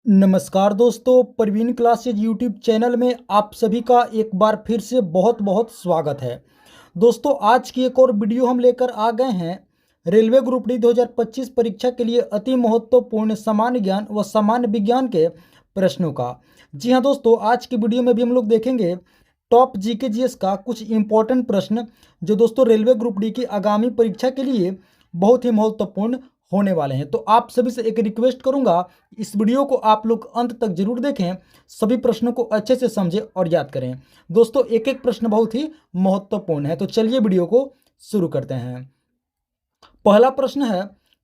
नमस्कार दोस्तों, Praveen classes YouTube channel में आप सभी का एक बार फिर से बहुत बहुत स्वागत है। दोस्तों, आज की एक और वीडियो हम लेकर आ गए हैं रेलवे ग्रुप डी 2025 परीक्षा के लिए अति महत्वपूर्ण सामान्य ज्ञान व सामान्य विज्ञान के प्रश्नों का। जी हाँ दोस्तों, आज की वीडियो में भी हम लोग देखेंगे टॉप जीके जीएस का कुछ इंपॉर्टेंट प्रश्न जो दोस्तों रेलवे ग्रुप डी की आगामी परीक्षा के लिए बहुत ही महत्वपूर्ण होने वाले हैं। तो आप सभी से एक रिक्वेस्ट करूंगा, इस वीडियो को आप लोग अंत तक जरूर देखें, सभी प्रश्नों को अच्छे से समझें और याद करें। दोस्तों, एक एक प्रश्न बहुत ही महत्वपूर्ण है, तो चलिए वीडियो को शुरू करते हैं। पहला प्रश्न है,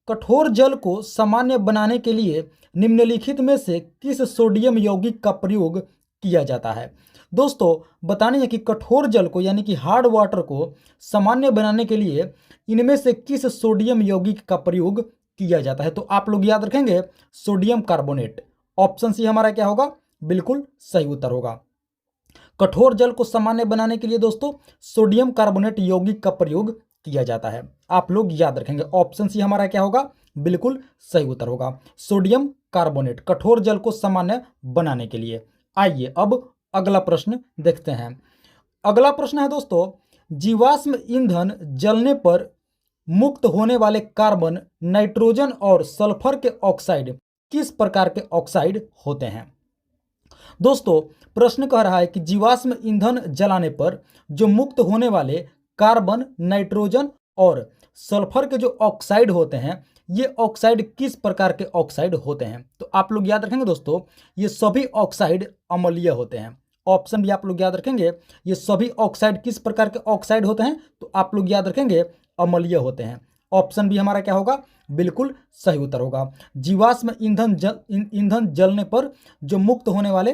कठोर जल को सामान्य बनाने के लिए निम्नलिखित में से किस सोडियम यौगिक का प्रयोग किया जाता है। दोस्तों, बताने है कि कठोर जल को यानी कि हार्ड वाटर को सामान्य बनाने के लिए इनमें से किस सोडियम यौगिक का प्रयोग किया जाता है। तो आप लोग याद रखेंगे सोडियम कार्बोनेट। ऑप्शन सी हमारा क्या होगा, बिल्कुल सही उत्तर होगा। कठोर जल को सामान्य बनाने के लिए दोस्तों सोडियम कार्बोनेट यौगिक का प्रयोग किया जाता है। आप लोग याद रखेंगे ऑप्शन सी हमारा क्या होगा, बिल्कुल सही उत्तर होगा। सोडियम कार्बोनेट कठोर जल को सामान्य बनाने के लिए। आइए अब अगला प्रश्न देखते हैं। अगला प्रश्न है दोस्तों, जीवाश्म ईंधन जलने पर मुक्त होने वाले कार्बन, नाइट्रोजन और सल्फर के ऑक्साइड किस प्रकार के ऑक्साइड होते हैं। दोस्तों, प्रश्न कह रहा है कि जीवाश्म ईंधन जलाने पर जो मुक्त होने वाले कार्बन, नाइट्रोजन और सल्फर के जो ऑक्साइड होते हैं, ये ऑक्साइड किस प्रकार के ऑक्साइड होते हैं। तो आप लोग याद रखेंगे दोस्तों, ये सभी ऑक्साइड अम्लीय होते हैं। ऑप्शन भी आप लोग याद रखेंगे, ये सभी ऑक्साइड किस प्रकार के ऑक्साइड होते हैं। तो आप लोग याद रखेंगे अम्लीय होते हैं। ऑप्शन भी हमारा क्या होगा, बिल्कुल सही उत्तर होगा। जीवाश्म ईंधन जलने पर जो मुक्त होने वाले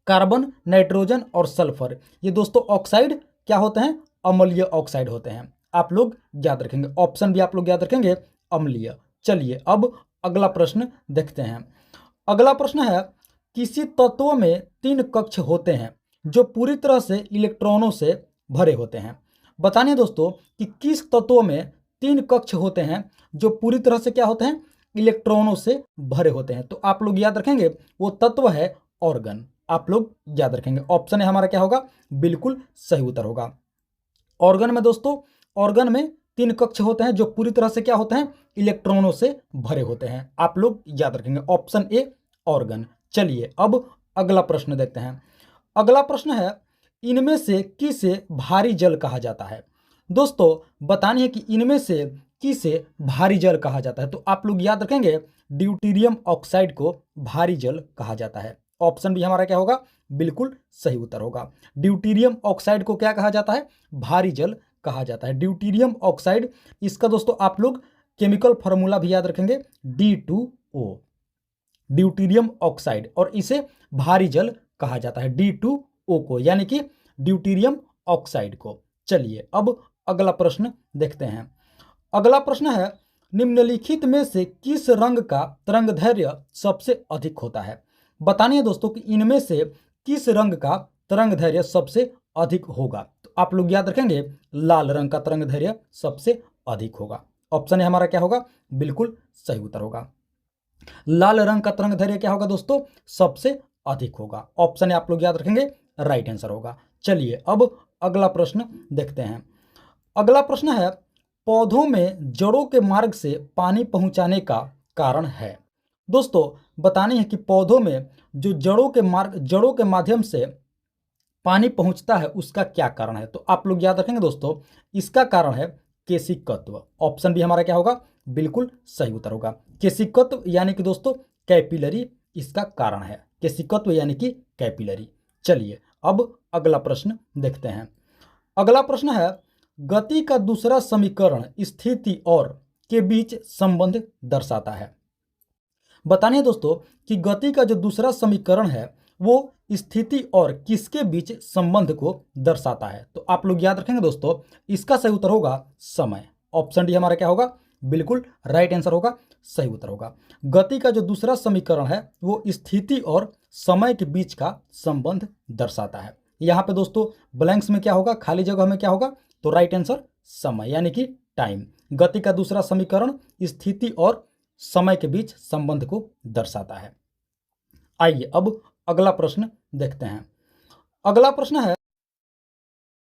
कार्बन, नाइट्रोजन और सल्फर, ये दोस्तों ऑक्साइड क्या होते हैं, अम्लीय ऑक्साइड होते हैं। आप लोग याद रखेंगे, ऑप्शन भी आप लोग याद रखेंगे अम्लीय। चलिए अब अगला प्रश्न देखते हैं। अगला प्रश्न है, किसी तत्व में 3 कक्ष होते हैं जो पूरी तरह से इलेक्ट्रॉनों से भरे होते हैं। बताने दोस्तों कि किस तत्व में 3 कक्ष होते हैं जो पूरी तरह से क्या होते हैं, इलेक्ट्रॉनों से भरे होते हैं। तो आप लोग याद रखेंगे वो तत्व है ऑर्गन। आप लोग याद रखेंगे ऑप्शन है हमारा क्या होगा, बिल्कुल सही उत्तर होगा। ऑर्गन में दोस्तों, ऑर्गन में 3 कक्ष होते हैं जो पूरी तरह से क्या होते हैं, इलेक्ट्रॉनों से भरे होते हैं। आप लोग याद रखेंगे ऑप्शन ए ऑर्गन। चलिए अब अगला प्रश्न देखते हैं। अगला प्रश्न है, इनमें से किसे भारी जल कहा जाता है। दोस्तों, बतानी है कि इनमें से किसे भारी जल कहा जाता है। तो आप लोग याद रखेंगे ड्यूटेरियम ऑक्साइड को भारी जल कहा जाता है। ऑप्शन भी हमारा क्या होगा, बिल्कुल सही उत्तर होगा। ड्यूटेरियम ऑक्साइड को क्या कहा जाता है, भारी जल कहा जाता है। ड्यूटेरियम ऑक्साइड, इसका दोस्तों आप लोग केमिकल फार्मूला भी याद रखेंगे D2O, ड्यूटेरियम ऑक्साइड, और इसे भारी जल कहा जाता है D2O को, यानी कि ड्यूटेरियम ऑक्साइड को। चलिए अब अगला प्रश्न देखते हैं। अगला प्रश्न है, निम्नलिखित में से किस रंग का तरंगदैर्घ्य सबसे अधिक होता है। बतानी है दोस्तों कि इनमें से किस रंग का तरंगदैर्घ्य सबसे अधिक होगा। तो आप लोग याद रखेंगे लाल रंग का तरंगदैर्घ्य सबसे अधिक होगा। ऑप्शन है हमारा क्या होगा, बिल्कुल सही उत्तर होगा। लाल रंग का तरंगदैर्घ्य क्या होगा दोस्तों, सबसे अधिक होगा। ऑप्शन है आप लोग याद रखेंगे राइट आंसर होगा। चलिए अब अगला प्रश्न देखते हैं। अगला प्रश्न है, पौधों में जड़ों के मार्ग से पानी पहुंचाने का कारण है। दोस्तों, बतानी है कि पौधों में जो जड़ों के माध्यम से पानी पहुंचता है उसका क्या कारण है। तो आप लोग याद रखेंगे दोस्तों, इसका कारण है केशिकत्व। ऑप्शन भी हमारा क्या होगा, बिल्कुल सही उत्तर होगा। केशिकत्व यानी कि दोस्तों कैपिलरी इसका कारण है। केशिकत्व यानी कि कैपिलरी। चलिए अब अगला प्रश्न देखते हैं। अगला प्रश्न है, गति का दूसरा समीकरण स्थिति और के बीच संबंध दर्शाता है। बताने दोस्तों कि गति का जो दूसरा समीकरण है वो स्थिति और किसके बीच संबंध को दर्शाता है। तो आप लोग याद रखेंगे दोस्तों, इसका सही उत्तर होगा समय। ऑप्शन डी हमारा क्या होगा, बिल्कुल राइट आंसर होगा, सही उत्तर होगा। गति का जो दूसरा समीकरण है वो स्थिति और समय के बीच का संबंध दर्शाता है। यहाँ पे दोस्तों ब्लैंक्स में क्या होगा, खाली जगह में क्या होगा, तो राइट आंसर समय यानी कि टाइम। गति का दूसरा समीकरण स्थिति और समय के बीच संबंध को दर्शाता है। आइए अब अगला प्रश्न देखते हैं। अगला प्रश्न है,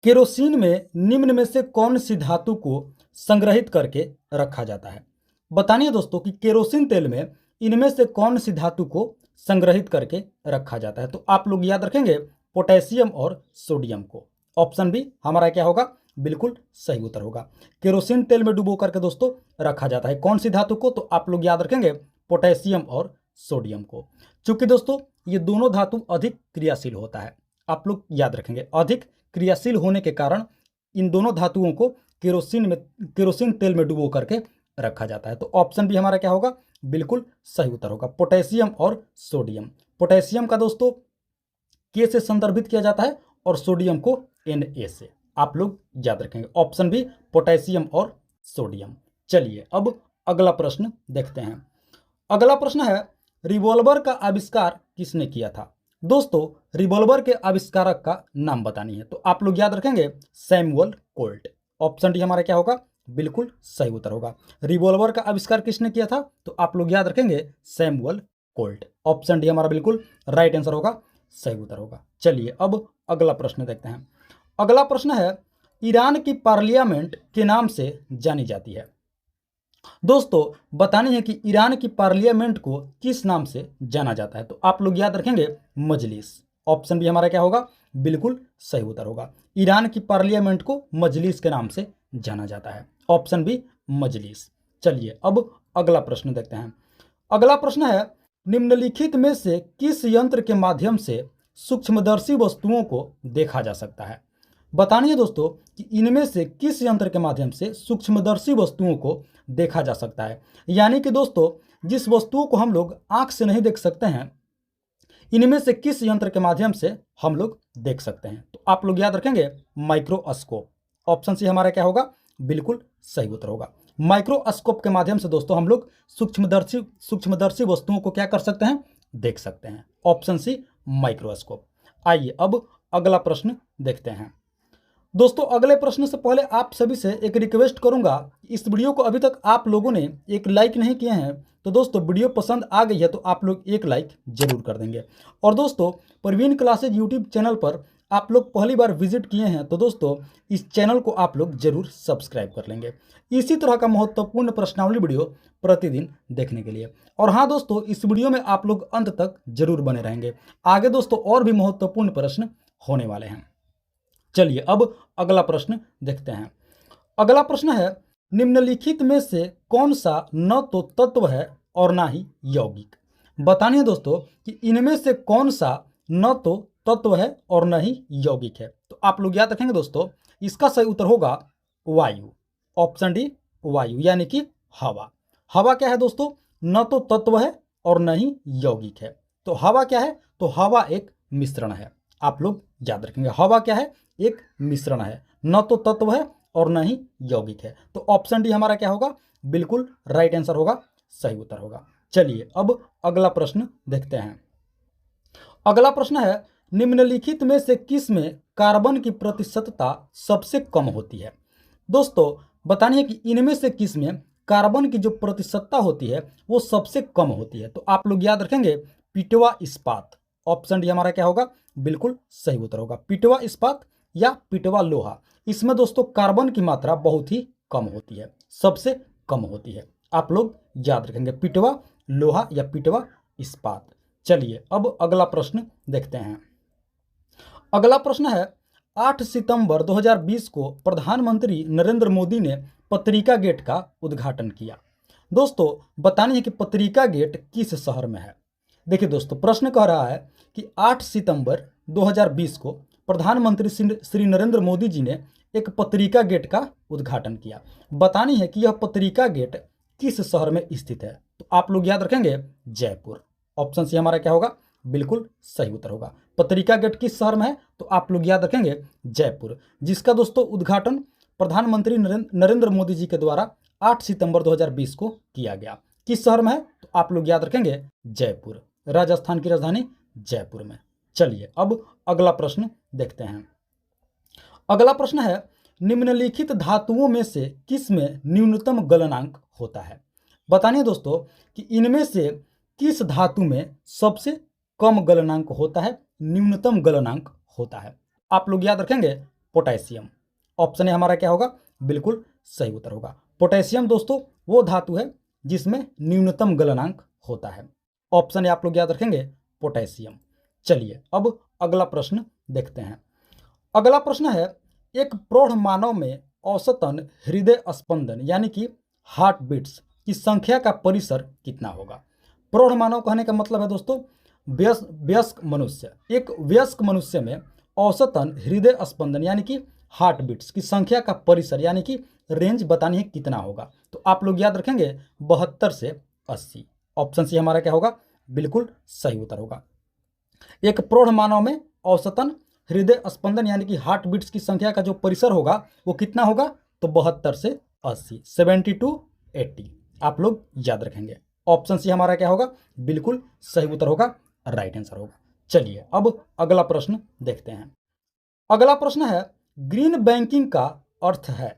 केरोसिन में निम्न में से कौन सी धातु को संग्रहित करके रखा जाता है? बतानिए दोस्तों कि केरोसिन तेल में इनमें से कौन सी धातु को संग्रहित करके रखा जाता है? तो आप लोग याद रखेंगे पोटेशियम और सोडियम को। ऑप्शन बी हमारा क्या होगा? बिल्कुल सही उत्तर होगा। केरोसिन तेल में डुबो करके दोस्तों रखा जाता है कौन सी धातु को? तो आप लोग याद रखेंगे पोटेशियम और सोडियम को। चूंकि दोस्तों ये दोनों धातु अधिक क्रियाशील होता है, आप लोग याद रखेंगे अधिक क्रियाशील होने के कारण इन दोनों धातुओं को केरोसिन तेल में डुबो करके रखा जाता है। तो ऑप्शन बी हमारा क्या होगा? बिल्कुल सही उत्तर होगा, पोटेशियम और सोडियम। पोटेशियम का दोस्तों के से संदर्भित किया जाता है और सोडियम को Na से। आप लोग याद रखेंगे ऑप्शन बी पोटेशियम और सोडियम। चलिए अब अगला प्रश्न देखते हैं। अगला प्रश्न है, रिवॉल्वर का आविष्कार किसने किया था? दोस्तों रिवॉल्वर के आविष्कारक का नाम बतानी है। तो आप लोग याद रखेंगे सैमुअल कोल्ट। ऑप्शन डी हमारा क्या होगा? बिल्कुल सही उत्तर होगा। रिवॉल्वर का आविष्कार किसने किया था? तो आप लोग याद रखेंगे सैमुअल कोल्ट। ऑप्शन डी हमारा बिल्कुल राइट आंसर होगा, सही उत्तर होगा। चलिए अब अगला प्रश्न देखते हैं। अगला प्रश्न है, ईरान की पार्लियामेंट के नाम से जानी जाती है। दोस्तों बतानी है कि ईरान की पार्लियामेंट को किस नाम से जाना जाता है? तो आप लोग याद रखेंगे मजलिस। ऑप्शन बी हमारा क्या होगा? बिल्कुल सही उत्तर होगा। ईरान की पार्लियामेंट को मजलिस के नाम से जाना जाता है। ऑप्शन बी मजलिस। चलिए अब अगला प्रश्न देखते हैं। अगला प्रश्न है, निम्नलिखित में से किस यंत्र के माध्यम से सूक्ष्मदर्शी वस्तुओं को देखा जा सकता है? बतानिए दोस्तों कि इनमें से किस यंत्र के माध्यम से सूक्ष्मदर्शी वस्तुओं को देखा जा सकता है। यानी कि दोस्तों जिस वस्तुओं को हम लोग आंख से नहीं देख सकते हैं, इनमें से किस यंत्र के माध्यम से हम लोग देख सकते हैं? तो आप लोग याद रखेंगे माइक्रोस्कोप। ऑप्शन सी हमारा क्या होगा? बिल्कुल सही उत्तर होगा। माइक्रोस्कोप के माध्यम से दोस्तों हम लोग सूक्ष्मदर्शी वस्तुओं को क्या कर सकते हैं? देख सकते हैं। Option C microscope. आइए अब अगला प्रश्न देखते हैं। दोस्तों अगले प्रश्न से पहले आप सभी से एक रिक्वेस्ट करूंगा, इस वीडियो को अभी तक आप लोगों ने एक लाइक नहीं किए हैं तो दोस्तों वीडियो पसंद आ गई है तो आप लोग एक लाइक जरूर कर देंगे। और दोस्तों प्रवीण क्लासेज यूट्यूब चैनल पर आप लोग पहली बार विजिट किए हैं तो दोस्तों इस चैनल को आप लोग जरूर सब्सक्राइब कर लेंगे इसी तरह का महत्वपूर्ण प्रश्नावली वीडियो प्रतिदिन देखने के लिए। और हाँ दोस्तों इस वीडियो में आप लोग अंत तक जरूर बने रहेंगे, आगे दोस्तों और भी महत्वपूर्ण प्रश्न होने वाले हैं। चलिए अब अगला प्रश्न देखते हैं। अगला प्रश्न है, निम्नलिखित में से कौन सा न तो तत्व है और ना ही यौगिक? बतानिए दोस्तों कि इनमें से कौन सा न तो तत्व है और न ही यौगिक है? तो आप लोग याद रखेंगे दोस्तों इसका सही उत्तर होगा वायु। ऑप्शन डी वायु यानी कि हवा। हवा क्या है दोस्तों? न तो तत्व है और न ही यौगिक है। तो हवा क्या है? तो हवा एक मिश्रण है। आप लोग याद रखेंगे हवा क्या है? एक मिश्रण है, न तो तत्व है और न ही यौगिक है। तो ऑप्शन डी हमारा क्या होगा? बिल्कुल राइट आंसर होगा, सही उत्तर होगा। चलिए अब अगला प्रश्न देखते हैं। अगला प्रश्न है, निम्नलिखित में से किस में कार्बन की प्रतिशतता सबसे कम होती है? दोस्तों बतानिए कि इनमें से किस में कार्बन की जो प्रतिशतता होती है वो सबसे कम होती है? तो आप लोग याद रखेंगे पिटवा इस्पात। ऑप्शन डी हमारा क्या होगा? बिल्कुल सही उत्तर होगा, पिटवा इस्पात या पिटवा लोहा। इसमें दोस्तों कार्बन की मात्रा बहुत ही कम होती है, सबसे कम होती है। आप लोग याद रखेंगे पिटवा लोहा या पिटवा इस्पात। चलिए अब अगला प्रश्न देखते हैं। अगला प्रश्न है, 8 सितंबर 2020 को प्रधानमंत्री नरेंद्र मोदी ने पत्रिका गेट का उद्घाटन किया। दोस्तों बतानिए कि पत्रिका गेट किस शहर में है? देखिए दोस्तों प्रश्न कह रहा है कि 8 सितंबर 2020 को प्रधानमंत्री श्री नरेंद्र मोदी जी ने एक पत्रिका गेट का उद्घाटन किया। बतानी है कि यह पत्रिका गेट किस शहर में स्थित है? तो आप लोग याद रखेंगे जयपुर। ऑप्शन सी हमारा क्या होगा? बिल्कुल सही उत्तर होगा। पत्रिका गेट किस शहर में है? तो आप लोग याद रखेंगे जयपुर, जिसका दोस्तों उद्घाटन प्रधानमंत्री नरेंद्र मोदी जी के द्वारा 8 सितंबर 2020 को किया गया। किस शहर में है? तो आप लोग याद रखेंगे जयपुर, राजस्थान की राजधानी जयपुर में। चलिए अब अगला प्रश्न देखते हैं। अगला प्रश्न है, निम्नलिखित धातुओं में से किस में न्यूनतम गलनांक होता है? बतानिए दोस्तों कि इनमें से किस धातु में सबसे कम गलनांक होता है, न्यूनतम गलनांक होता है? आप लोग याद रखेंगे पोटेशियम। ऑप्शन ए हमारा क्या होगा? बिल्कुल सही उत्तर होगा। पोटेशियम दोस्तों वो धातु है जिसमें न्यूनतम गलनांक होता है। ऑप्शन ए आप लोग याद रखेंगे पोटेशियम। चलिए अब अगला प्रश्न देखते हैं। अगला प्रश्न है, एक प्रौढ़ मानव में औसतन हृदय स्पंदन यानी कि हार्ट बीट्स की संख्या का परिसर कितना होगा? प्रौढ़ मानव कहने का मतलब है दोस्तों वयस्क मनुष्य। एक वयस्क मनुष्य में औसतन हृदय स्पंदन यानी कि हार्ट बीट्स की संख्या का परिसर यानी कि रेंज बतानी है कितना होगा? तो आप लोग याद रखेंगे 72 से 80। ऑप्शन सी हमारा क्या होगा? बिल्कुल सही उत्तर होगा। एक प्रौढ़ मानव में औसतन हृदय स्पंदन यानी कि हार्ट बीट्स की संख्या का जो परिसर होगा वो कितना होगा? तो 72 से 80, 70 to 80 आप लोग याद रखेंगे। ऑप्शन सी हमारा क्या होगा? बिल्कुल सही उत्तर होगा, राइट आंसर होगा। चलिए अब अगला प्रश्न देखते हैं। अगला प्रश्न है, ग्रीन बैंकिंग का अर्थ है।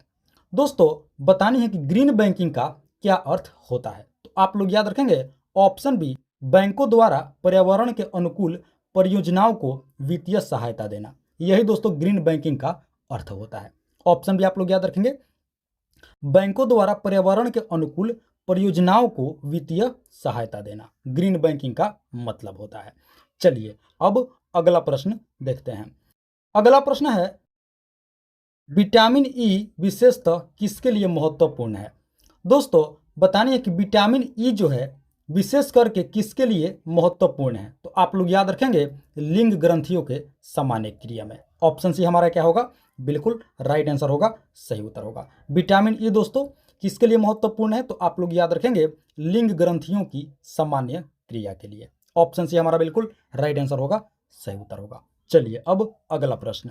दोस्तों बतानी है कि ग्रीन बैंकिंग का क्या अर्थ होता है? तो आप लोग याद रखेंगे ऑप्शन बी, बैंकों द्वारा पर्यावरण के अनुकूल परियोजनाओं को वित्तीय सहायता देना। यही दोस्तों ग्रीन बैंकिंग का अर्थ होता है। ऑप्शन बी आप लोग याद रखेंगे, बैंकों द्वारा पर्यावरण के अनुकूल परियोजनाओं को वित्तीय सहायता देना ग्रीन बैंकिंग का मतलब होता है। चलिए अब अगला प्रश्न देखते हैं। अगला प्रश्न है, विटामिन ई विशेषतः किसके लिए महत्वपूर्ण है? दोस्तों बतानी है कि विटामिन ई जो है विशेष करके किसके लिए महत्वपूर्ण है? तो आप लोग याद रखेंगे लिंग ग्रंथियों के सामान्य क्रिया में। ऑप्शन सी हमारा क्या होगा? बिल्कुल राइट आंसर होगा, सही उत्तर होगा। विटामिन ई दोस्तों किसके लिए महत्वपूर्ण है? तो आप लोग याद रखेंगे लिंग ग्रंथियों की सामान्य क्रिया के लिए। ऑप्शन सी हमारा बिल्कुल राइट आंसर होगा, सही उत्तर होगा। चलिए अब अगला प्रश्न।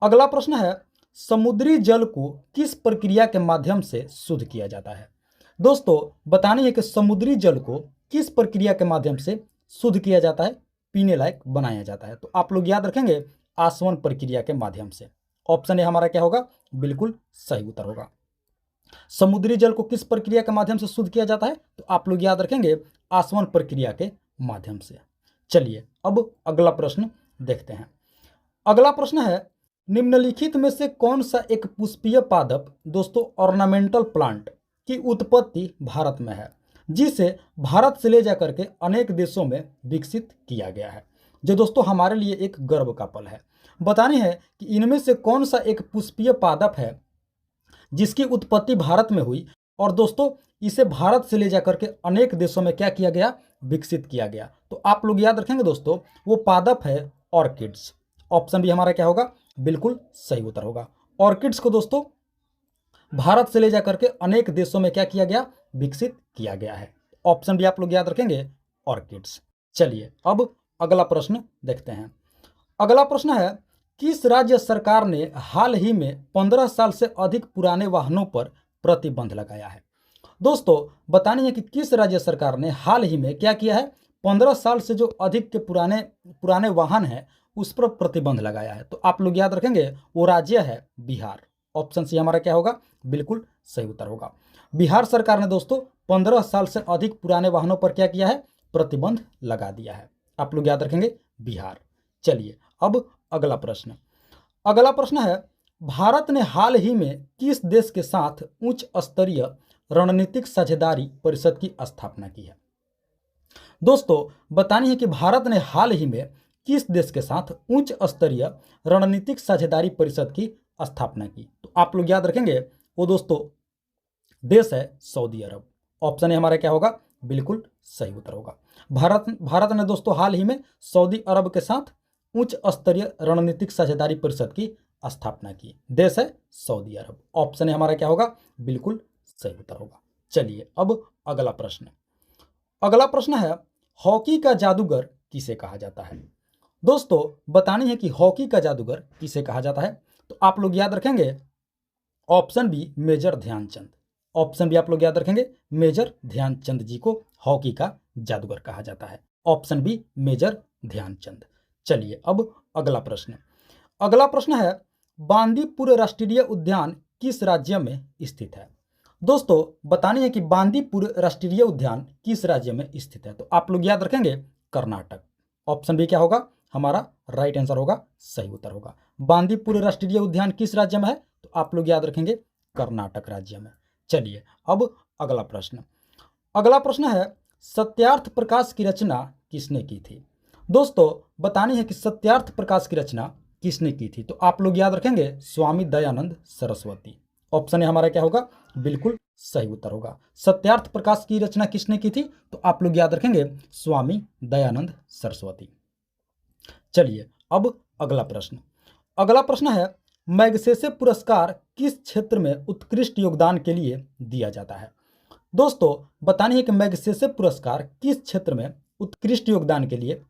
अगला प्रश्न है, समुद्री जल को किस प्रक्रिया के माध्यम से शुद्ध किया जाता है? दोस्तों बतानी है कि समुद्री जल को किस प्रक्रिया के माध्यम से शुद्ध किया जाता है, पीने लायक बनाया जाता है? तो आप लोग याद रखेंगे आसवन प्रक्रिया के माध्यम से। ऑप्शन ए हमारा क्या होगा? बिल्कुल सही उत्तर होगा। समुद्री जल को किस प्रक्रिया के माध्यम से शुद्ध किया जाता है? तो आप लोग याद रखेंगे आसवन प्रक्रिया के माध्यम से। चलिए अब अगला प्रश्न देखते हैं। अगला प्रश्न है, निम्नलिखित में से कौन सा एक पुष्पीय पादप दोस्तों ऑर्नामेंटल प्लांट की उत्पत्ति भारत में है, जिसे भारत से ले जाकर के अनेक देशों में विकसित किया गया है? जो दोस्तों हमारे लिए एक गर्व का पल है। बतानी है कि इनमें से कौन सा एक पुष्पीय पादप है जिसकी उत्पत्ति भारत में हुई और दोस्तों इसे भारत से ले जाकर के अनेक देशों में क्या किया गया? विकसित किया गया। तो आप लोग याद रखेंगे दोस्तों वो पादप है ऑर्किड्स। ऑप्शन बी हमारा क्या होगा? बिल्कुल सही उत्तर होगा। ऑर्किड्स को दोस्तों भारत से ले जाकर के अनेक देशों में क्या किया गया? विकसित किया गया है। ऑप्शन बी आप लोग याद रखेंगे ऑर्किड्स। चलिए अब अगला प्रश्न देखते हैं। अगला प्रश्न है, किस राज्य सरकार ने हाल ही में 15 साल से अधिक पुराने वाहनों पर प्रतिबंध लगाया है? दोस्तों बतानी है कि किस राज्य सरकार ने हाल ही में क्या किया है? 15 साल से जो अधिक के पुराने वाहन हैं उस पर प्रतिबंध लगाया है। तो आप लोग याद रखेंगे वो राज्य है बिहार। ऑप्शन सी हमारा क्या होगा? बिल्कुल सही उत्तर होगा। बिहार सरकार ने दोस्तों 15 साल से अधिक पुराने वाहनों पर क्या किया है? प्रतिबंध लगा दिया है। आप लोग याद रखेंगे बिहार। चलिए अब अगला प्रश्न। अगला प्रश्न है, भारत ने हाल ही में किस देश के साथ उच्च स्तरीय रणनीतिक साझेदारी परिषद की स्थापना की है? दोस्तों बतानी है कि भारत ने हाल ही में किस देश के साथ उच्च स्तरीय रणनीतिक साझेदारी परिषद की स्थापना की? तो आप लोग याद रखेंगे वो दोस्तों देश है सऊदी अरब। ऑप्शन ए हमारा क्या होगा? बिल्कुल सही उत्तर होगा। भारत ने दोस्तों हाल ही में सऊदी अरब के साथ उच्च स्तरीय रणनीतिक साझेदारी परिषद की स्थापना की। देश है सऊदी अरब। ऑप्शन ए हमारा क्या होगा? बिल्कुल सही उत्तर होगा। चलिए अब अगला प्रश्न। अगला प्रश्न है, हॉकी का जादूगर किसे कहा जाता है? दोस्तों बतानी है कि हॉकी का जादूगर किसे कहा जाता है? तो आप लोग याद रखेंगे option B major Dhyan Chand. Option B आप लोग याद रखेंगे मेजर ध्यानचंद जी को हॉकी का जादूगर कहा जाता है। Option B major Dhyan Chand. चलिए अब अगला प्रश्न। अगला प्रश्न है, बांदीपुर राष्ट्रीय उद्यान किस राज्य में स्थित है? दोस्तों बतानी है कि बांदीपुर राष्ट्रीय उद्यान किस राज्य में स्थित है? तो आप लोग याद रखेंगे कर्नाटक। ऑप्शन बी क्या होगा, हमारा राइट आंसर होगा, सही उत्तर होगा। बांदीपुर राष्ट्रीय उद्यान किस राज्य में है, तो आप लोग याद रखेंगे कर्नाटक राज्य में। चलिए अब अगला प्रश्न। अगला प्रश्न है सत्यार्थ प्रकाश की रचना किसने की थी। दोस्तों बतानी है कि सत्यार्थ प्रकाश की रचना किसने की थी, तो आप लोग याद रखेंगे स्वामी दयानंद सरस्वती। ऑप्शन है हमारा क्या होगा, बिल्कुल सही उत्तर होगा। सत्यार्थ प्रकाश की रचना किसने की थी, तो आप लोग याद रखेंगे स्वामी दयानंद सरस्वती। चलिए अब अगला प्रश्न। अगला प्रश्न है मैग्सेसे पुरस्कार किस क्षेत्र में उत्कृष्ट योगदान के लिए दिया जाता है। दोस्तों बतानी है कि मैग्सेसे पुरस्कार किस क्षेत्र में उत्कृष्ट योगदान के लिए,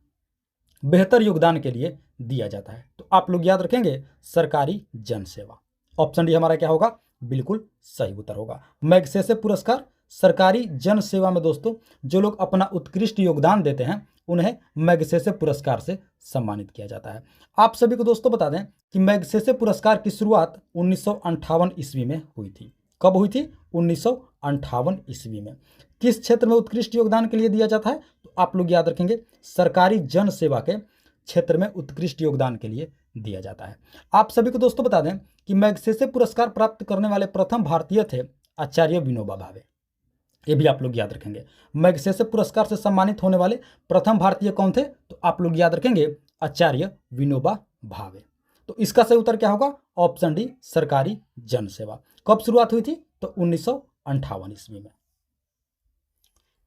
बेहतर योगदान के लिए दिया जाता है, तो आप लोग याद रखेंगे सरकारी जन सेवा। ऑप्शन डी हमारा क्या होगा, बिल्कुल सही उत्तर होगा। मैग्सेसे पुरस्कार सरकारी जन सेवा में दोस्तों जो लोग अपना उत्कृष्ट योगदान देते हैं उन्हें मैग्सेसे पुरस्कार से सम्मानित किया जाता है। आप सभी को दोस्तों बता दें कि मैग्सेसे पुरस्कार की शुरुआत 1958 ईस्वी में हुई थी। कब हुई थी, 1958 ईस्वी में। किस क्षेत्र में उत्कृष्ट योगदान के लिए दिया जाता है, तो आप लोग याद रखेंगे सरकारी जन सेवा के क्षेत्र में उत्कृष्ट योगदान के लिए दिया जाता है। आप सभी को दोस्तों बता दें कि मैग्सेसे पुरस्कार प्राप्त करने वाले प्रथम भारतीय थे आचार्य विनोबा भावे। ये भी आप लोग याद रखेंगे। मैग्सेसे पुरस्कार से सम्मानित होने वाले प्रथम भारतीय कौन थे, तो आप लोग याद रखेंगे आचार्य विनोबा भावे। तो इसका सही उत्तर क्या होगा, ऑप्शन डी सरकारी जन सेवा। कब शुरुआत हुई थी, तो 1958 ईस्वी में।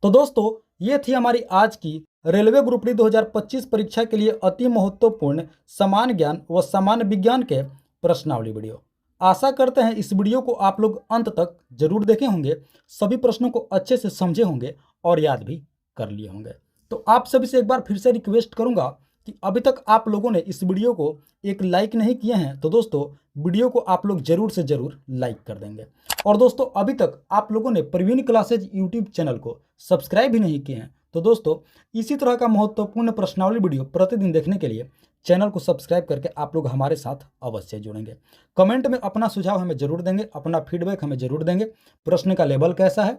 तो दोस्तों ये थी हमारी आज की रेलवे ग्रुप डी 2025 परीक्षा के लिए अति महत्वपूर्ण समान ज्ञान व सामान्य विज्ञान के प्रश्नावली वीडियो। आशा करते हैं इस वीडियो को आप लोग अंत तक जरूर देखे होंगे, सभी प्रश्नों को अच्छे से समझे होंगे और याद भी कर लिए होंगे। तो आप सभी से एक बार फिर से रिक्वेस्ट करूंगा कि अभी तक आप लोगों ने इस वीडियो को एक लाइक नहीं किए हैं तो दोस्तों वीडियो को आप लोग जरूर से जरूर लाइक कर देंगे। और दोस्तों अभी तक आप लोगों ने प्रवीण क्लासेज यूट्यूब चैनल को सब्सक्राइब भी नहीं किए हैं तो दोस्तों इसी तरह का महत्वपूर्ण प्रश्नावली वीडियो प्रतिदिन देखने के लिए चैनल को सब्सक्राइब करके आप लोग हमारे साथ अवश्य जुड़ेंगे। कमेंट में अपना सुझाव हमें जरूर देंगे, अपना फीडबैक हमें जरूर देंगे। प्रश्न का लेवल कैसा है,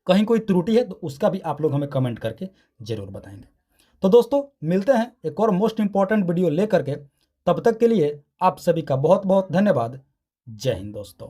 कहीं कोई त्रुटि है तो उसका भी आप लोग हमें कमेंट करके जरूर बताएंगे। तो दोस्तों मिलते हैं एक और मोस्ट इंपॉर्टेंट वीडियो लेकर के, तब तक के लिए आप सभी का बहुत बहुत धन्यवाद। जय हिंद दोस्तों।